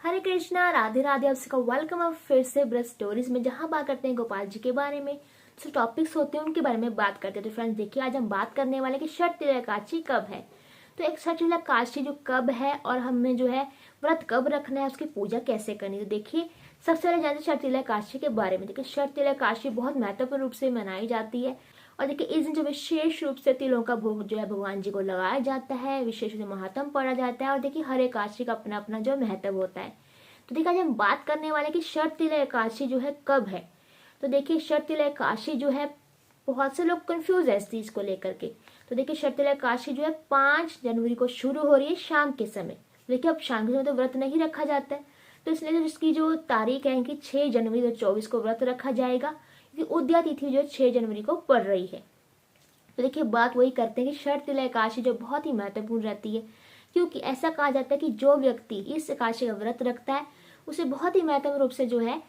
हरे कृष्णा, राधे राधे। आप सबका वेलकम अब फिर से ब्रज स्टोरीज में, जहां बात करते हैं गोपाल जी के बारे में। जो टॉपिक्स होते हैं उनके बारे में बात करते हैं। तो फ्रेंड्स देखिए, आज हम बात करने वाले कि छठ तिलकाची कब है। तो एक छठ तिलकाची जो कब है और हमें जो है व्रत कब रखना है, उसकी पूजा कैसे करनी है। तो देखिए, सबसे पहले जानते हैं छठ तिलकाची के बारे में। देखिए, छठ तिलकाची बहुत महत्वपूर्ण रूप से मनाई जाती है। और देखिए, इस दिन जो विशेष रूप से तिलों का भोग जो है भगवान जी को लगाया जाता है, विशेष रूप से महात्म पढ़ा जाता है। और देखिए, हर एकादशी का अपना अपना जो महत्व होता है। तो देखिए, आज हम बात करने वाले कि छठ तिलकाची जो है कब है। तो देखिए, छठ तिलकाची जो है, बहुत से लोग कंफ्यूज है इस चीज को लेकर के। तो देखिए, छठ तिलकाची जो है 5 जनवरी को शुरू हो रही है शाम के समय। देखिए, अब शाम के समय तो व्रत नहीं रखा जाता है, तो इसलिए जो इसकी जो तारीख है कि 6 जनवरी 2024 को व्रत रखा जाएगा, क्योंकि उदया तिथि जो 6 जनवरी को पड़ रही है। तो देखिए, बात वही करते हैं कि छठ तिलकाची जो बहुत ही महत्वपूर्ण रहती है, क्योंकि ऐसा कहा जाता है कि जो व्यक्ति इस एकादशी का व्रत रखता है उसे बहुत ही महत्वपूर्ण रूप से जो है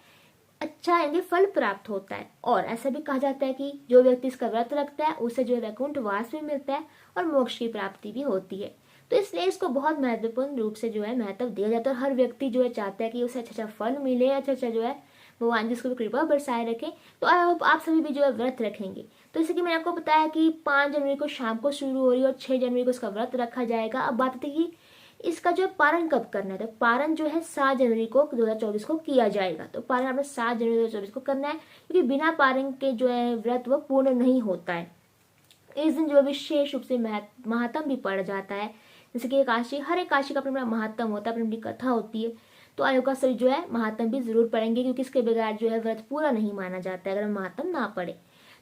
अच्छा यानी फल प्राप्त होता है। और ऐसा भी कहा जाता है कि जो व्यक्ति इसका व्रत रखता है उसे जो है वैकुंठ वास भी मिलता है और मोक्ष की प्राप्ति भी होती है। तो इसलिए इसको बहुत महत्वपूर्ण रूप से जो है महत्व दिया जाता है। और हर व्यक्ति जो है चाहता है कि उसे अच्छा अच्छा फल मिले, अच्छा अच्छा जो है भगवान जी उसको भी कृपा बरसाए रखे। तो आप सभी भी जो है व्रत रखेंगे। तो जैसे कि मैंने आपको बताया कि 5 जनवरी को शाम को शुरू हो रही है और 6 जनवरी को इसका व्रत रखा जाएगा। अब बात आती है कि इसका जो है पारण कब करना है। तो पारण जो है 7 जनवरी को 2024 को किया जाएगा। तो पारण आपने 7 जनवरी 2024 को करना है, क्योंकि बिना पारण के जो है व्रत वो पूर्ण नहीं होता है। इस दिन जो विशेष रूप से महात्म भी पढ़ जाता है। जैसे कि एकादशी, हर एकादशी का अपना महात्म होता है, अपनी अपनी कथा होती है। तो आयोग का सभी जो है महात्म भी जरूर पढ़ेंगे, क्योंकि इसके बगैर जो है व्रत पूरा नहीं माना जाता है अगर हम महात्म ना पढ़े।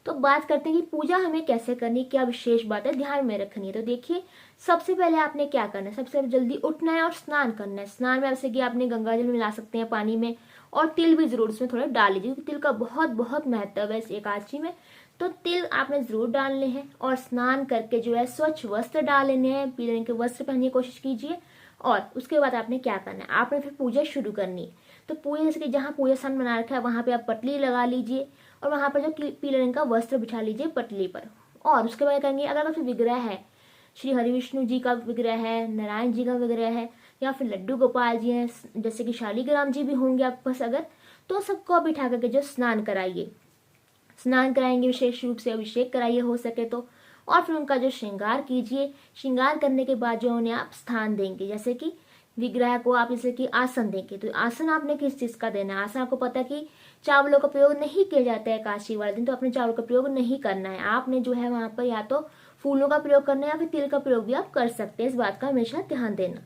तो बात करते हैं कि पूजा हमें कैसे करनी, क्या विशेष बात है ध्यान में रखनी है। तो देखिए, सबसे पहले आपने क्या करना है, सबसे जल्दी उठना है और स्नान करना है। स्नान में जैसे कि आपने गंगा जल मिला सकते हैं पानी में, और तिल भी जरूर उसमें थोड़ा डाल लीजिए, क्योंकि तिल का बहुत बहुत महत्व है इस एकादशी में। तो तिल आपने जरूर डालने हैं। और स्नान करके जो है स्वच्छ वस्त्र डाल लेने हैं, पीले रंग के वस्त्र पहनने की कोशिश कीजिए। और उसके बाद आपने क्या करना है, आपने फिर पूजा शुरू करनी है। तो पूजा जैसे कि जहाँ पूजा स्थान बना रखा है वहां पे आप पटली लगा लीजिए, और वहां पर जो पीले रंग का वस्त्र बिछा लीजिए पटली पर। और उसके बाद करेंगे, अगर कोई विग्रह है, श्री हरि विष्णु जी का विग्रह है, नारायण जी का विग्रह है, या फिर लड्डू गोपाल जी हैं, जैसे कि शालिग्राम जी भी होंगे आपके पास अगर, तो सबको बिठा करके जो स्नान कराइए, स्नान कराएंगे, विशेष रूप से अभिषेक कराइए हो सके तो। और फिर उनका जो श्रृंगार कीजिए। श्रृंगार करने के बाद जो उन्हें आप स्थान देंगे, जैसे कि विग्रह को आप जैसे कि आसन देंगे। तो आसन आपने किस चीज का देना है, आसन आपको पता है कि चावलों का प्रयोग नहीं किया जाता है काशी वाले दिन, तो अपने चावलों का प्रयोग नहीं करना है। आपने जो है वहां पर या तो फूलों का प्रयोग करना है या फिर तिल का प्रयोग भी आप कर सकते हैं। इस बात का हमेशा ध्यान देना।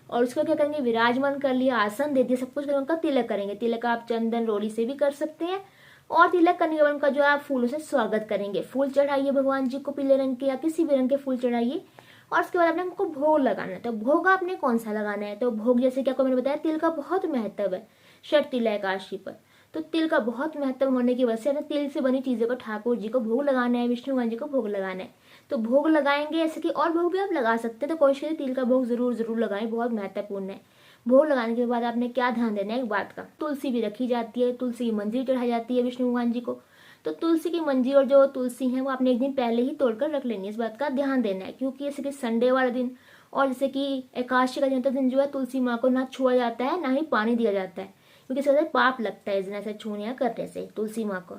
और उसको क्या करेंगे, विराजमान कर लिया, आसन दे दिया, सब कुछ उनका तिलक करेंगे। तिलक आप चंदन रोली से भी कर सकते हैं। और तिलक करने के बाद उनका जो आप फूलों से स्वागत करेंगे। फूल चढ़ाइए भगवान जी को, पीले रंग के या किसी भी रंग के फूल चढ़ाइए। और उसके बाद आपने उनको भोग लगाना है। तो भोग आपने कौन सा लगाना है, तो भोग जैसे कि आपको मैंने बताया तिल का बहुत महत्व है छठ तिल एकादशी पर। तो तिल का बहुत महत्व होने की वजह से तिल से बनी चीजों को ठाकुर जी को भोग लगाना है, विष्णु भगवान जी को भोग लगाना है। तो भोग लगाएंगे, ऐसे कि और भोग भी आप लगा सकते हैं। तो कोशिश करिए तिल का भोग जरूर जरूर लगाएं, बहुत महत्वपूर्ण है। भोग लगाने के बाद आपने क्या ध्यान देना है एक बात का, तुलसी भी रखी जाती है, तुलसी की मंजरी चढ़ाई जाती है विष्णु भगवान जी को। तो तुलसी की मंजरी और जो तुलसी है वो आपने एक दिन पहले ही तोड़कर रख लेनी है, इस बात का ध्यान देना है। क्योंकि जैसे कि संडे वाले दिन और जैसे कि एकादशी का दिन जो है तुलसी माँ को ना छुआ जाता है, ना ही पानी दिया जाता है, क्योंकि इससे पाप लगता है इस दिन ऐसे छूने या करने से तुलसी माँ को।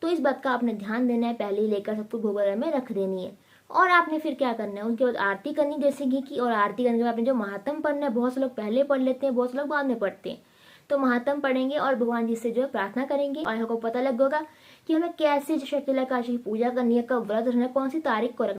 तो इस बात का आपने ध्यान देना है, पहले ही लेकर सबको भोग वगैरह में रख देनी है। और आपने फिर क्या करना है, उनके बाद आरती करनी जैसे घी की। और आरती करने के बाद आपने जो महात्म पढ़ना है, बहुत से लोग पहले पढ़ लेते हैं, बहुत से लोग बाद में पढ़ते हैं। तो महात्म पढ़ेंगे और भगवान जी से जो है प्रार्थना करेंगे। और आपको पता लग होगा कि हमें कैसे छठ तिलकाशी की पूजा करनी है, कब व्रत रखना है, कौन सी तारीख को रखना है।